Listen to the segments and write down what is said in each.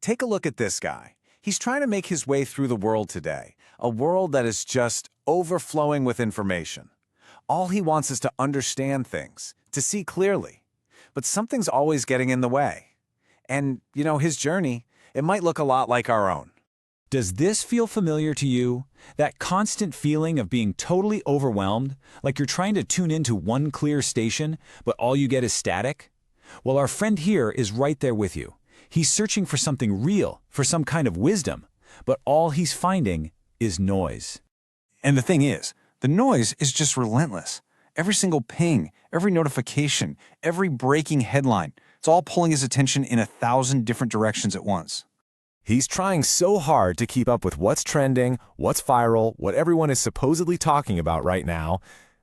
Take a look at this guy. He's trying to make his way through the world today, a world that is just overflowing with information. All he wants is to understand things, to see clearly. But something's always getting in the way. And, his journey, it might look a lot like our own. Does this feel familiar to you? That constant feeling of being totally overwhelmed, like you're trying to tune into one clear station, but all you get is static? Well, our friend here is right there with you. He's searching for something real, for some kind of wisdom, but all he's finding is noise. And the thing is, the noise is just relentless. Every single ping, every notification, every breaking headline, it's all pulling his attention in 1,000 different directions at once. He's trying so hard to keep up with what's trending, what's viral, what everyone is supposedly talking about right now.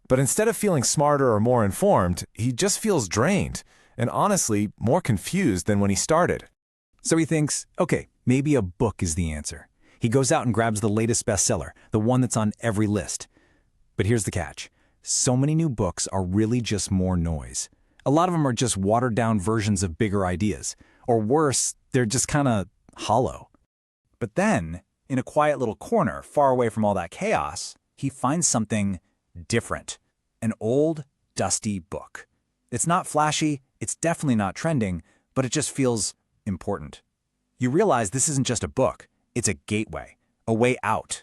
But instead of feeling smarter or more informed, he just feels drained, and honestly, more confused than when he started. So he thinks, okay, maybe a book is the answer. He goes out and grabs the latest bestseller, the one that's on every list. But here's the catch. So many new books are really just more noise. A lot of them are just watered-down versions of bigger ideas. Or worse, they're just kind of hollow. But then, in a quiet little corner, far away from all that chaos, he finds something different. An old, dusty book. It's not flashy, it's definitely not trending, but it just feels important. You realize this isn't just a book, it's a gateway, a way out.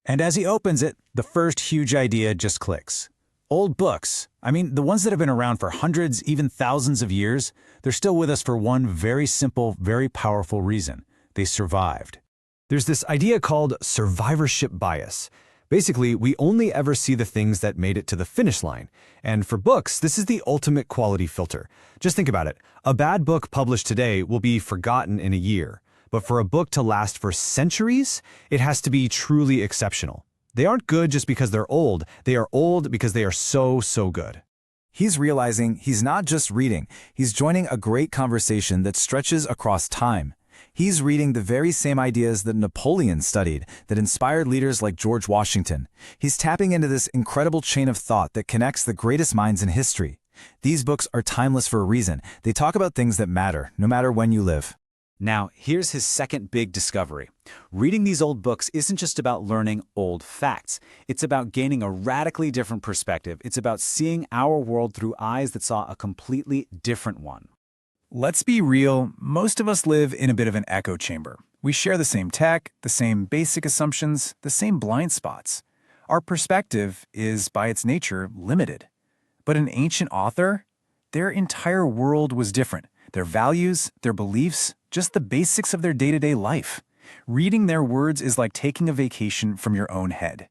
And as he opens it, the first huge idea just clicks. Old books, the ones that have been around for hundreds, even thousands of years, they're still with us for one very simple, very powerful reason. They survived. There's this idea called survivorship bias. Basically, we only ever see the things that made it to the finish line. And for books, this is the ultimate quality filter. Just think about it. A bad book published today will be forgotten in a year. But for a book to last for centuries, it has to be truly exceptional. They aren't good just because they're old. They are old because they are so, so good. He's realizing he's not just reading, he's joining a great conversation that stretches across time. He's reading the very same ideas that Napoleon studied, that inspired leaders like George Washington. He's tapping into this incredible chain of thought that connects the greatest minds in history. These books are timeless for a reason. They talk about things that matter, no matter when you live. Now, here's his second big discovery. Reading these old books isn't just about learning old facts. It's about gaining a radically different perspective. It's about seeing our world through eyes that saw a completely different one. Let's be real, most of us live in a bit of an echo chamber. We share the same tech, the same basic assumptions, the same blind spots. Our perspective is, by its nature, limited. But an ancient author, their entire world was different. Their values, their beliefs, just the basics of their day-to-day life. Reading their words is like taking a vacation from your own head.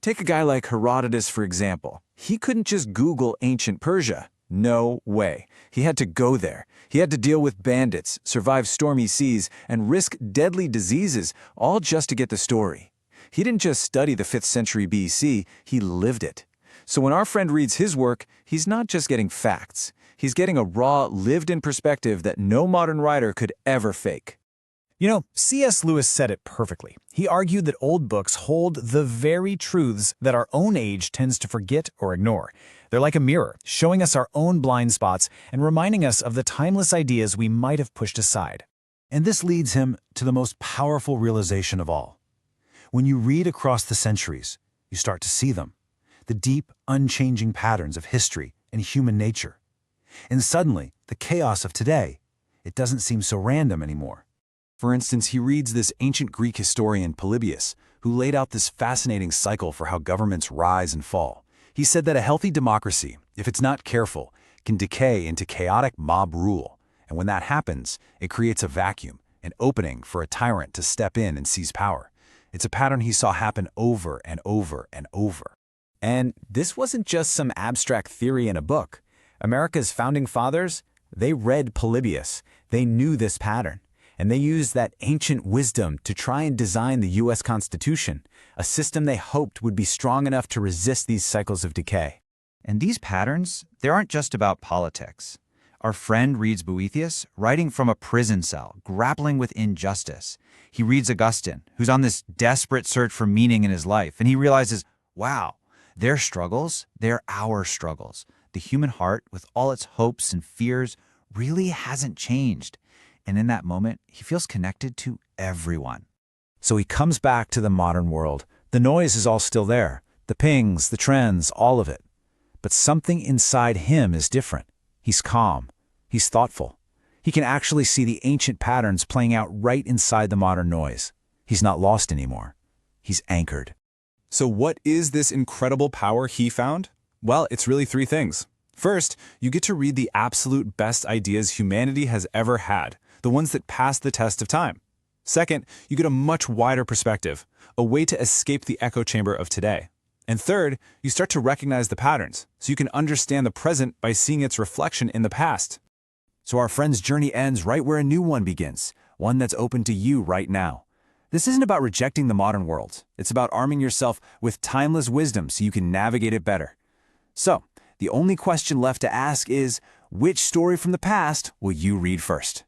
Take a guy like Herodotus, for example. He couldn't just Google ancient Persia. No way. He had to go there. He had to deal with bandits, survive stormy seas, and risk deadly diseases, all just to get the story. He didn't just study the 5th century BC, he lived it. So when our friend reads his work, he's not just getting facts. He's getting a raw, lived-in perspective that no modern writer could ever fake. C.S. Lewis said it perfectly. He argued that old books hold the very truths that our own age tends to forget or ignore. They're like a mirror, showing us our own blind spots and reminding us of the timeless ideas we might have pushed aside. And this leads him to the most powerful realization of all. When you read across the centuries, you start to see them, the deep, unchanging patterns of history and human nature. And suddenly, the chaos of today, it doesn't seem so random anymore. For instance, he reads this ancient Greek historian Polybius, who laid out this fascinating cycle for how governments rise and fall. He said that a healthy democracy, if it's not careful, can decay into chaotic mob rule. And when that happens, it creates a vacuum, an opening for a tyrant to step in and seize power. It's a pattern he saw happen over and over and over. And this wasn't just some abstract theory in a book. America's founding fathers, they read Polybius. They knew this pattern. And they used that ancient wisdom to try and design the U.S. Constitution, a system they hoped would be strong enough to resist these cycles of decay. And these patterns, they aren't just about politics. Our friend reads Boethius, writing from a prison cell, grappling with injustice. He reads Augustine, who's on this desperate search for meaning in his life, and he realizes, wow, their struggles, they're our struggles. The human heart, with all its hopes and fears, really hasn't changed. And in that moment, he feels connected to everyone. So he comes back to the modern world. The noise is all still there. The pings, the trends, all of it. But something inside him is different. He's calm. He's thoughtful. He can actually see the ancient patterns playing out right inside the modern noise. He's not lost anymore. He's anchored. So what is this incredible power he found? Well, it's really three things. First, you get to read the absolute best ideas humanity has ever had, the ones that pass the test of time. Second, you get a much wider perspective, a way to escape the echo chamber of today. And third, you start to recognize the patterns, so you can understand the present by seeing its reflection in the past. So our friend's journey ends right where a new one begins, one that's open to you right now. This isn't about rejecting the modern world. It's about arming yourself with timeless wisdom so you can navigate it better. So, the only question left to ask is, which story from the past will you read first?